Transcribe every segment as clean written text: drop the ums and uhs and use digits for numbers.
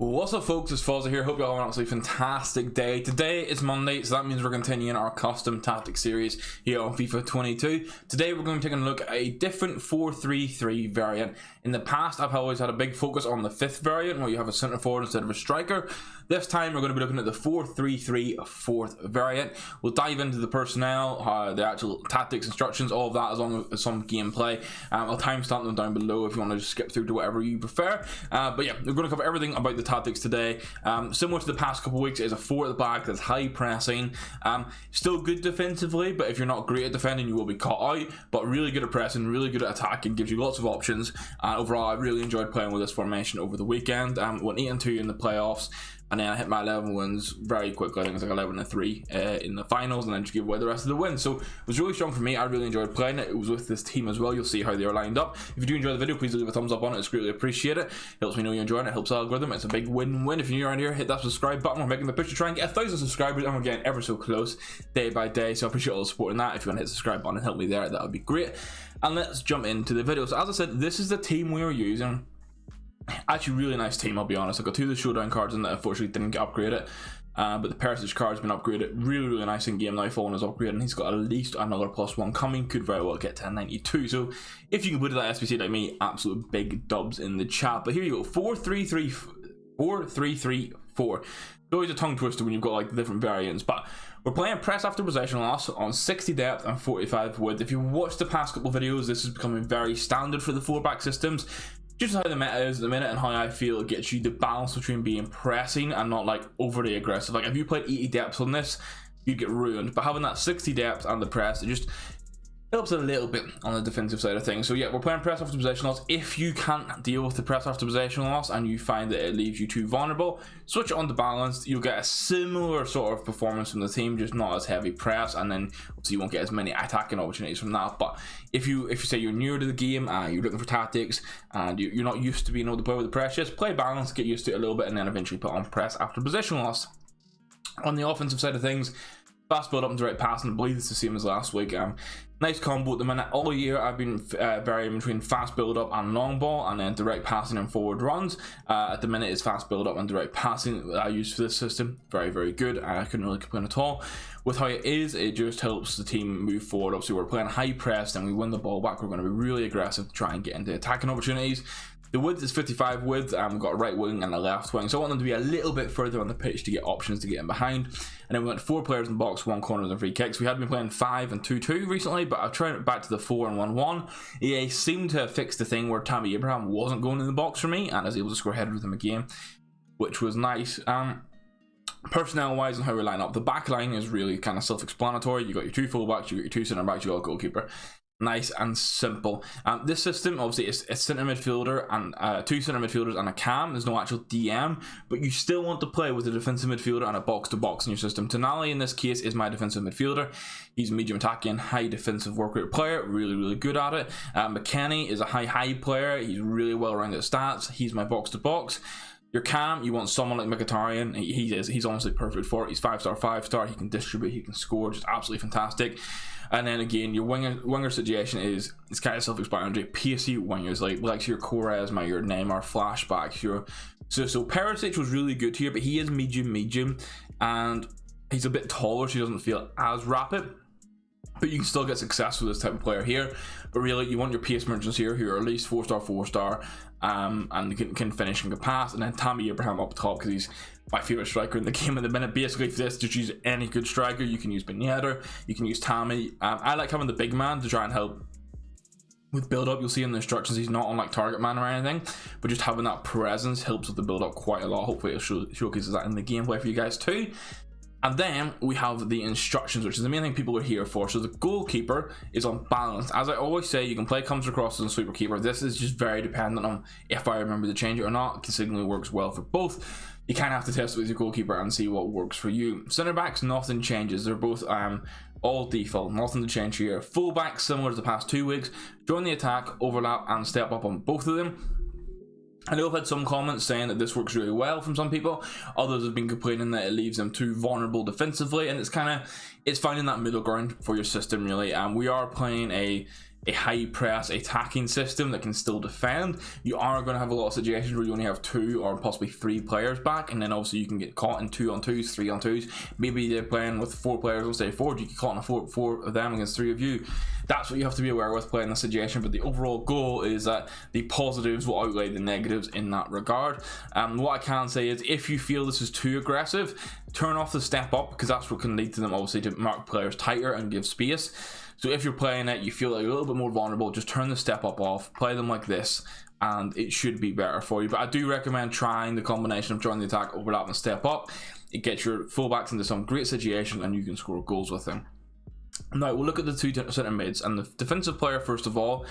What's up, folks? It's Fozza here. Hope you all have an absolutely fantastic day. Today is Monday, so that means we're continuing our custom tactics series here on FIFA 22. Today we're going to take a look at a different 4-3-3 variant. In the past, I've always had a big focus on the 5th variant, where you have a centre forward instead of a striker. This time we're going to be looking at the 4-3-3 4th variant. We'll dive into the personnel, the actual tactics, instructions, all of that, as long as some gameplay. I'll timestamp them down below if you want to just skip through to whatever you prefer. But yeah, we're going to cover everything about the tactics today. Similar to the past couple of weeks, is a 4 at the back that's high pressing. Still good defensively, but if you're not great at defending, you will be caught out. But really good at pressing, really good at attacking, gives you lots of options. Overall, I really enjoyed playing with this formation over the weekend. Went 8-2 in the playoffs. And then I hit my 11 wins very quickly. I think it was like 11-3 in the finals, and then just gave away the rest of the wins. So it was really strong for me. I really enjoyed playing it. It was with this team as well. You'll see how they are lined up. If you do enjoy the video, please leave a thumbs up on it. It's greatly appreciated. It helps me know you're enjoying it. It helps the algorithm. It's a big win-win. If you're new around here, hit that subscribe button. We're making the push to try and get 1,000 subscribers, and we're getting ever so close day by day. So I appreciate all the support in that. If you want to hit the subscribe button and help me there, that would be great. And let's jump into the video. So as I said, this is the team we are using. Actually, really nice team, I'll be honest. I got 2 of the showdown cards in that unfortunately didn't get upgraded, but the Perisic card's been upgraded. Really nice in game now. Foden is upgraded, and he's got at least another +1 coming. Could very well get to 92. So if you can put it that SBC like me, absolute big dubs in the chat. But here you go, 4-3-3, 4-3-3-4. It's always a tongue twister when you've got like the different variants, but we're playing press after possession loss on 60 depth and 45 width. If you watched the past couple of videos, this is becoming very standard for the 4-back systems. Just how the meta is at the minute and how I feel it gets you the balance between being pressing and not like overly aggressive. Like if you played 80 depth on this, you'd get ruined. But having that 60 depth and the press, it just helps a little bit on the defensive side of things. So yeah, we're playing press after possession loss. If you can't deal with the press after possession loss and you find that it leaves you too vulnerable, switch it on to balanced. You'll get a similar sort of performance from the team, just not as heavy press, and then obviously you won't get as many attacking opportunities from that. But if you say you're new to the game and you're looking for tactics and you're not used to being able to play with the press, just play balanced, get used to it a little bit, and then eventually put on press after possession loss. On the offensive side of things, fast build up and direct passing, I believe it's the same as last week. Nice combo at the minute. All year I've been varying between fast build up and long ball, and then direct passing and forward runs. At the minute it's fast build up and direct passing that I use for this system. Very good. I couldn't really complain at all. With how it is, it just helps the team move forward. Obviously we're playing high press and we win the ball back. We're going to be really aggressive to try and get into attacking opportunities. The width is 55 width, and we've got a right wing and a left wing, so I want them to be a little bit further on the pitch to get options to get in behind. And then we went 4 players in the box, 1 corner and 3 kicks. We had been playing 5 and 2-2 recently, but I've tried it back to the 4 and 1-1. EA seemed to have fixed the thing where Tammy Abraham wasn't going in the box for me, and I was able to score headers with him again, which was nice. Personnel wise and how we line up, the back line is really kind of self-explanatory. You got your 2 fullbacks, you got your 2 centre backs, you got a goalkeeper. Nice and simple. This system obviously is a centre midfielder and 2 centre midfielders and a cam. There's no actual DM, but you still want to play with a defensive midfielder and a box-to-box in your system. Tonali in this case is my defensive midfielder. He's a medium attacking, high defensive work rate player, really good at it. McKennie is a high player. He's really well rounded stats. He's my box-to-box. Your cam, you want someone like Mkhitaryan. He's honestly perfect for it. He's 5-star. He can distribute, he can score, just absolutely fantastic. And then again, your winger situation is it's kind of self-explanatory. PSC wingers like your Quaresma, your Neymar flashbacks. So Perisic was really good here, but he is medium, and he's a bit taller, so he doesn't feel as rapid. But you can still get success with this type of player here. But really, you want your pace merchants here who are at least 4-star, and can finish and can pass. And then Tammy Abraham up top because he's my favorite striker in the game at the minute. Basically, for this, just use any good striker. You can use Ben Yedder, you can use Tammy. I like having the big man to try and help with build up. You'll see in the instructions he's not on like target man or anything, but just having that presence helps with the build up quite a lot. Hopefully, it showcases that in the gameplay for you guys too. And then we have the instructions, which is the main thing people are here for. So the goalkeeper is unbalanced. As I always say, you can play comes across as a sweeper keeper. This is just very dependent on if I remember to change it or not. Considering it works well for both. You kind of have to test it with your goalkeeper and see what works for you. Centre backs, nothing changes. They're both all default, nothing to change here. Full backs, similar to the past 2 weeks. Join the attack, overlap, and step up on both of them. I know I've had some comments saying that this works really well from some people. Others have been complaining that it leaves them too vulnerable defensively, and it's finding that middle ground for your system really. We are playing a a high press attacking system that can still defend, you are going to have a lot of situations where you only have 2 or possibly 3 players back, and then obviously you can get caught in 2-on-2s, 3-on-2s. Maybe they're playing with 4 players on stage forward, you get caught in 4 of them against 3 of you. That's what you have to be aware with playing this situation, but the overall goal is that the positives will outweigh the negatives in that regard. What I can say is, if you feel this is too aggressive, turn off the step up, because that's what can lead to them obviously to mark players tighter and give space. So if you're playing it, you feel like a little bit more vulnerable, just turn the step up off, play them like this, and it should be better for you. But I do recommend trying the combination of join the attack, overlap, and step up. It gets your fullbacks into some great situation, and you can score goals with them. Now we'll look at the 2 centre mids, and the defensive player first of all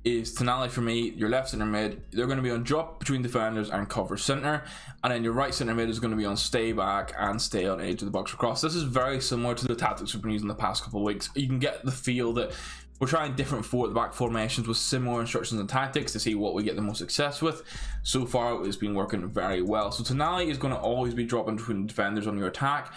is Tonali for me. Your left centre mid, they're going to be on drop between defenders and cover centre, and then your right centre mid is going to be on stay back and stay on edge of the box across. This is very similar to the tactics we've been using the past couple of weeks. You can get the feel that we're trying different 4 at the back formations with similar instructions and tactics to see what we get the most success with. So far it's been working very well. So Tonali is going to always be dropping between defenders on your attack.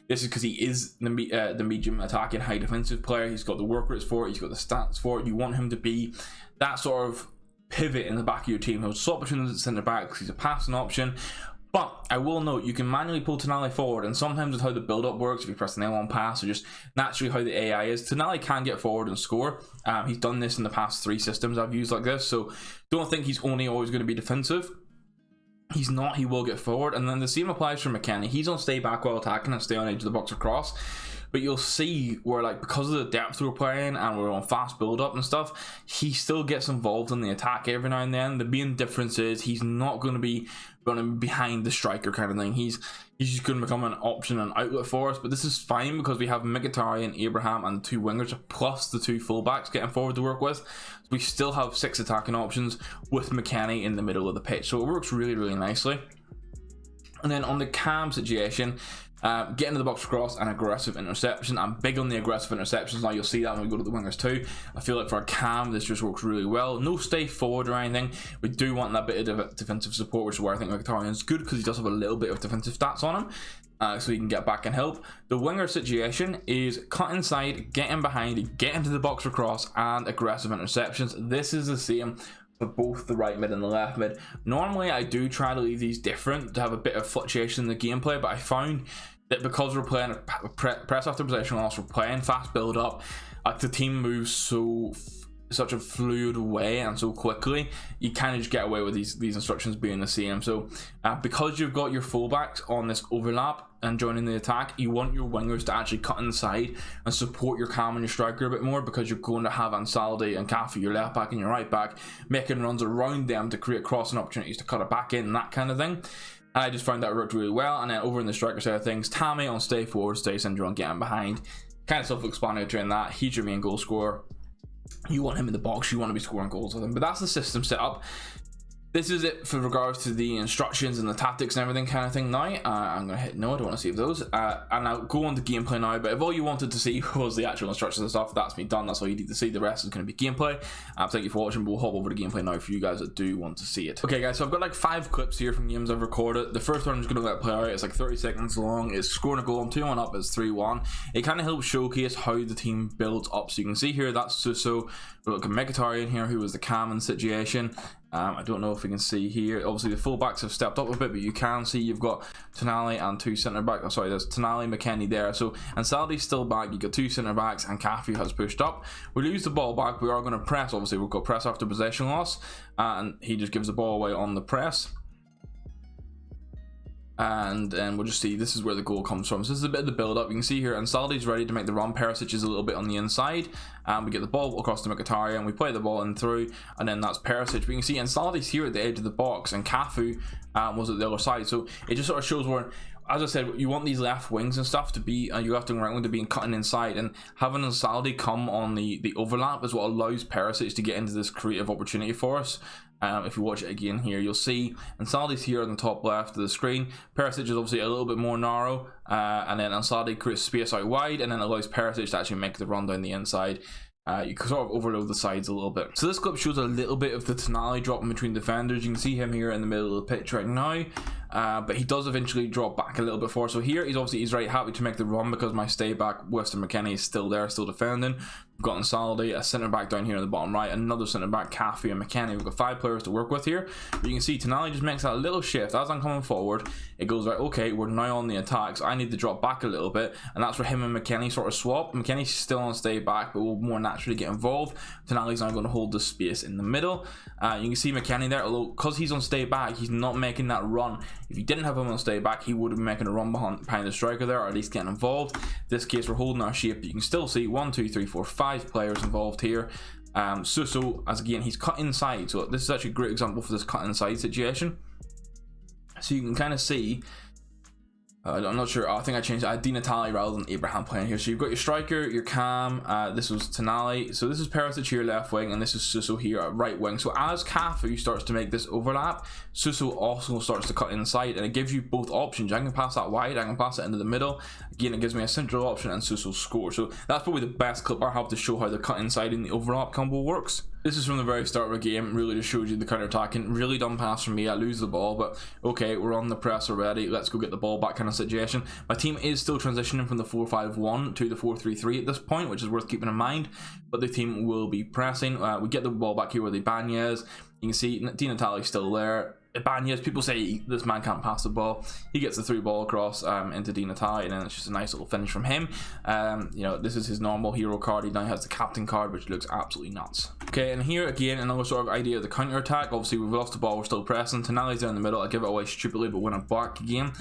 This is because he is the medium attacking high defensive player. He's got the work rates for it, he's got the stats for it. You want him to be that sort of pivot in the back of your team. He'll swap between the centre backs, he's a passing option. But I will note, you can manually pull Tonali forward, and sometimes with how the build-up works, if you press the L1 pass, or just naturally how the AI is, Tonali can get forward and score. He's done this in the past 3 systems I've used like this, so don't think he's only always going to be defensive. He's not, he will get forward. And then the same applies for McKennie. He's on stay back while attacking and stay on edge of the box across. But you'll see where, like, because of the depth we're playing and we're on fast build up and stuff, he still gets involved in the attack every now and then. The main difference is he's not going to be running behind the striker kind of thing. He's just going to become an option and outlet for us. But this is fine because we have Mkhitaryan, Abraham, and the 2 wingers plus the 2 fullbacks getting forward to work with. So we still have 6 attacking options with McKennie in the middle of the pitch. So it works really, really nicely. And then on the cam situation, get into the box across and aggressive interception. I'm big on the aggressive interceptions. Now you'll see that when we go to the wingers too. I feel like for a cam, this just works really well. No stay forward or anything. We do want that bit of defensive support, which is where I think Mkhitaryan is good, because he does have a little bit of defensive stats on him. So he can get back and help. The winger situation is cut inside, get in behind, get into the box across, and aggressive interceptions. This is the same for both the right mid and the left mid. Normally I do try to leave these different to have a bit of fluctuation in the gameplay, but I found that because we're playing a press after possession loss, we're playing fast build up, like the team moves such a fluid way and so quickly, you kind of just get away with these instructions being the same. So because you've got your fullbacks on this overlap and joining the attack, you want your wingers to actually cut inside and support your cam and your striker a bit more, because you're going to have Ansaldi and Cafu, your left back and your right back, making runs around them to create crossing opportunities to cut it back in and that kind of thing. I just found that worked really well. And then over in the striker side of things, Tammy on stay forward, stay central, and getting behind. Kind of self-explanatory in that. He's your main goal scorer. You want him in the box, you want to be scoring goals with him. But that's the system set up. This is it for regards to the instructions and the tactics and everything kind of thing now. I'm going to hit no, I don't want to save those. And I'll go on to gameplay now, but if all you wanted to see was the actual instructions and stuff, that's me done. That's all you need to see. The rest is going to be gameplay. Thank you for watching, but we'll hop over to gameplay now for you guys that do want to see it. Okay guys, so I've got like 5 clips here from games I've recorded. The first one I'm just going to let play out. It's like 30 seconds long. It's scoring a goal. I'm 2-1 up. It's 3-1. It kind of helps showcase how the team builds up. So you can see here, that's so we've got Mkhitaryan here, who was the cam in situation. I don't know if we can see here. Obviously the fullbacks have stepped up a bit, but you can see you've got Tonali and 2 centre backs. Oh, sorry, there's Tonali, McKennie there. So Ansaldi's still back. You've got 2 centre backs, and Cafu has pushed up. We lose the ball back. We are going to press. Obviously we've got press after possession loss, and he just gives the ball away on the press. And then we'll just see, this is where the goal comes from. So this is a bit of the build up. You can see here Ansaldi's ready to make the run. Perisic is a little bit on the inside, and we get the ball across to Mkhitaryan, and we play the ball in through, and then that's Perisic. But you can see Ansaldi's here at the edge of the box, and Cafu was at the other side. So it just sort of shows where, as I said, you want these left wings and stuff to be, you have to right wing to be cutting inside, and having Ansaldi come on the overlap is what allows Perisic to get into this creative opportunity for us. If you watch it again here, you'll see Ansaldi's here on the top left of the screen. Perisic is obviously a little bit more narrow, and then Ansaldi creates space out wide, and then allows Perisic to actually make the run down the inside. You can sort of overload the sides a little bit. So this clip shows a little bit of the Tonali dropping between defenders. You can see him here in the middle of the pitch right now, but he does eventually drop back a little bit forward. So here he's very happy to make the run, because my stay back Weston McKennie is still there, still defending. got Insaldi, a centre back down here in the bottom right, another centre back, Cafu and McKennie. We've got 5 players to work with here. But you can see Tonali just makes that little shift as I'm coming forward. It goes right, okay, we're now on the attacks. I need to drop back a little bit, and that's where him and McKennie sort of swap. McKennie's still on stay back, but will more naturally get involved. Tonali's now going to hold the space in the middle. You can see McKennie there, although because he's on stay back, he's not making that run. If you didn't have him on stay back, he would have been making a run behind the striker there, or at least getting involved. In this case, we're holding our shape. You can still see 1, 2, 3, 4, 5 players involved here. Suso, as again, he's cut inside, so this is actually a great example for this cut inside situation. So you can kind of see, I'm not sure, I think I changed it. Di Natale rather than Abraham playing here. So you've got your striker, your cam, this was Tonali, so this is Perisic here left wing, and this is Suso here at right wing. So as Cafu starts to make this overlap, Suso also starts to cut inside, and it gives you both options. I can pass that wide, I can pass it into the middle. Again, it gives me a central option, and Suso scores. So that's probably the best clip I have to show how the cut inside and the overlap combo works. This is from the very start of the game, really just shows you the counter attacking. Really dumb pass from me, I lose the ball, but okay, we're on the press already, let's go get the ball back kind of situation. My team is still transitioning from the 4-5-1 to the 4-3-3 at this point, which is worth keeping in mind, but the team will be pressing. We get the ball back here with Ibanez. You can see Di Natale's still there. Ibanez, people say this man can't pass the ball. He gets the through ball across into Di Natale, and then it's just a nice little finish from him. You know, this is his normal hero card. He now has the captain card, which looks absolutely nuts. Okay, and here again, another sort of idea of the counter attack. Obviously, we've lost the ball, we're still pressing. Tonali's down the middle. I give it away stupidly, but win it back again.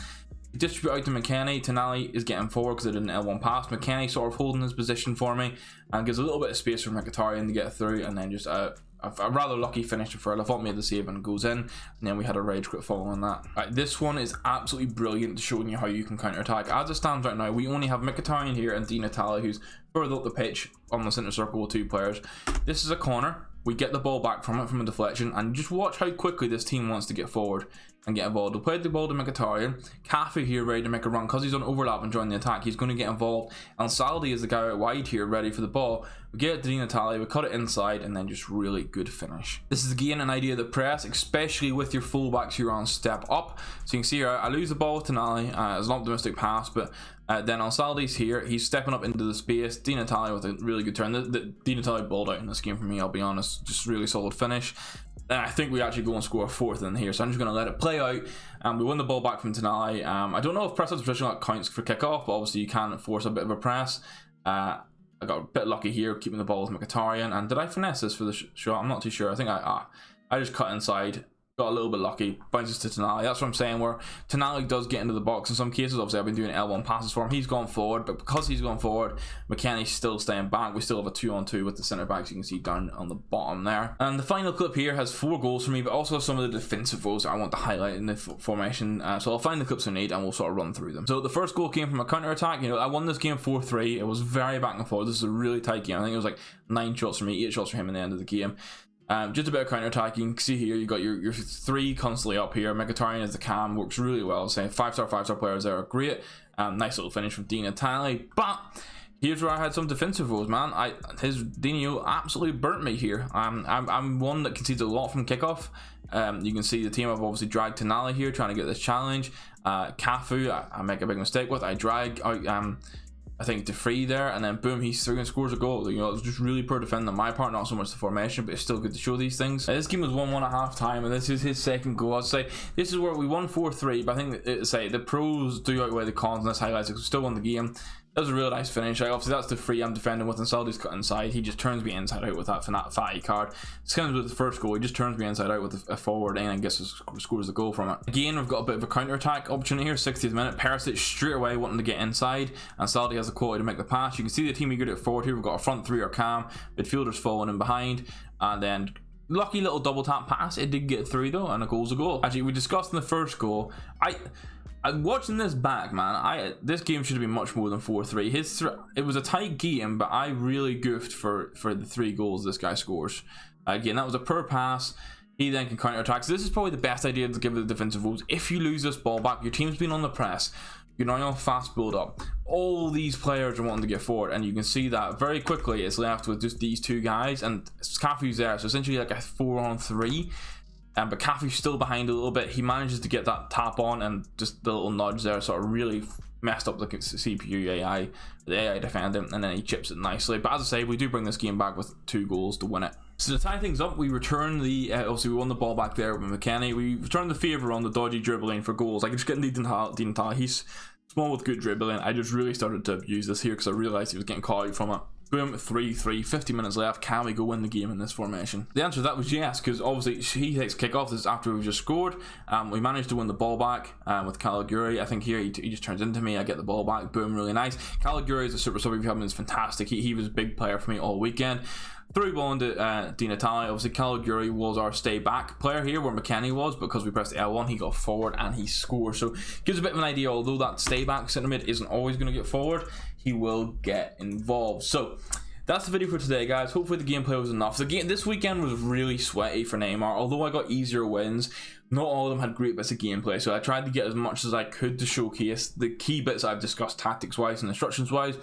Distribute out to McKennie. Tonali is getting forward because I did an L1 pass. McKennie sort of holding his position for me and gives a little bit of space for Mkhitaryan to get through, and then just a rather lucky finish for Lafont made the save and goes in, and then we had a rage quit following that. Right, this one is absolutely brilliant, showing you how you can counter attack. As it stands right now, we only have Mkhitaryan here and Di Natale, who's further up the pitch on the centre circle with 2 players. This is a corner. We get the ball back from it from a deflection, and just watch how quickly this team wants to get forward and get involved. We'll play the ball to Mkhitaryan. Cafu here ready to make a run because he's on overlap and join the attack. He's going to get involved. And Saldi is the guy out wide here ready for the ball. We get it to Di Natale, we cut it inside, and then just really good finish. This is again an idea of the press, especially with your fullbacks who are on step up. So you can see here, I lose the ball with Tonali. It's an optimistic pass, but then Saldi's here. He's stepping up into the space. Di Natale with a really good turn. The Di Natale balled out in this game for me, I'll be honest. Just really solid finish. And I think we actually go and score a 4th in here, so I'm just going to let it play out. We win the ball back from Tonali. I don't know if press out position that counts for kickoff, but obviously you can force a bit of a press. I got a bit lucky here, keeping the ball with Mkhitaryan. And did I finesse this for the shot? I'm not too sure. I think I just cut inside. Got a little bit lucky, bounces to Tonali. That's what I'm saying, where Tonali does get into the box in some cases. Obviously I've been doing L1 passes for him. He's gone forward, but because he's gone forward, McKennie's still staying back. We still have a 2-on-2 with the centre backs, you can see down on the bottom there. And the final clip here has 4 goals for me, but also some of the defensive roles that I want to highlight in the formation. So I'll find the clips I need and we'll sort of run through them. So the first goal came from a counter attack. You know, I won this game 4-3. It was very back and forth. This is a really tight game. I think it was like 9 shots for me, 8 shots for him in the end of the game. Just a bit of counter attack. You can see here you got your 3 constantly up here. Mkhitaryan as the cam works really well. Saying 5-star players there are great. Nice little finish from Di Natale. But here's where I had some defensive roles, man. His Dino absolutely burnt me here. I'm one that concedes a lot from kickoff. You can see the team I've obviously dragged Tonali here trying to get this challenge. Cafu I make a big mistake with. I drag out I think De Free there, and then boom, he's through and scores a goal. You know, it was just really poor defending on my part, not so much the formation, but it's still good to show these things. This game was 1-1 at half time, and this is his second goal. I'd say this is where we won 4-3, but I think the pros do outweigh the cons, and this highlights it. We still won the game. That was a really nice finish. Obviously, that's the free I'm defending with, and Saldi's cut inside. He just turns me inside out with that fatty card. It's kind of with the first goal. He just turns me inside out with a forward in and scores the goal from it. Again, we've got a bit of a counter attack opportunity here. 60th minute, Perisic straight away wanting to get inside, and Saldi has the quality to make the pass. You can see the team eager to get forward here. We've got a front 3 are calm, midfielders falling in behind, and then lucky little double tap pass. It did get through though, and a goal's a goal. Actually, we discussed in the first goal. I'm watching this back, man. This game should have been much more than 4-3. It was a tight game, but I really goofed for the 3 goals this guy scores. Again, that was a poor pass. He then can counter attack. So this is probably the best idea to give the defensive rules. If you lose this ball back, your team's been on the press. You're now on fast build up. All these players are wanting to get forward, and you can see that very quickly it's left with just these 2 guys, and Cafu's there. So essentially like a 4-on-3. but Caffey's still behind a little bit. He manages to get that tap on, and just the little nudge there sort of really messed up the CPU AI, the AI defender, and then he chips it nicely. But as I say, we do bring this game back with 2 goals to win it. So to tie things up, we return the obviously we won the ball back there with McKennie. We return the favour on the dodgy dribbling for goals. Like, just getting Dean Tall. He's small with good dribbling. I just really started to abuse this here because I realised he was getting caught out from it. Boom, 3-3, 50 minutes left. Can we go win the game in this formation? The answer to that was yes, because obviously he takes kickoff. This is after we've just scored. We managed to win the ball back with Caliguri. I think here he just turns into me. I get the ball back. Boom, really nice. Caliguri is a super sub. If you have him, is fantastic. He was a big player for me all weekend. Through ball into Di Natale. Obviously, Caliguri was our stay back player here, where McKennie was, because we pressed L1, he got forward and he scored. So gives a bit of an idea. Although that stay back centre mid isn't always going to get forward, he will get involved. So that's the video for today, guys. Hopefully the gameplay was enough. The game this weekend was really sweaty for Neymar. Although I got easier wins, not all of them had great bits of gameplay, so I tried to get as much as I could to showcase the key bits I've discussed tactics wise and instructions wise.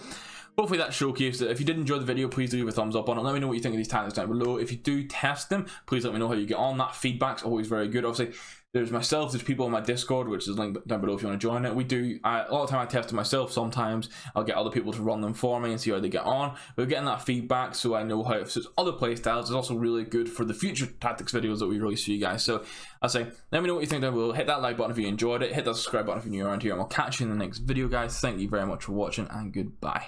Hopefully that showcased it. If you did enjoy the video, please do leave a thumbs up on it. Let me know what you think of these tactics down below. If you do test them, please let me know how you get on. That feedback's always very good. Obviously, there's myself, there's people on my Discord, which is linked down below if you want to join it. A lot of time I test it myself. Sometimes I'll get other people to run them for me and see how they get on. We're getting that feedback so I know how it suits other playstyles. It's also really good for the future tactics videos that we release for you guys. So I say, let me know what you think down below. Hit that like button if you enjoyed it. Hit that subscribe button if you're new around here, and we'll catch you in the next video, guys. Thank you very much for watching, and goodbye.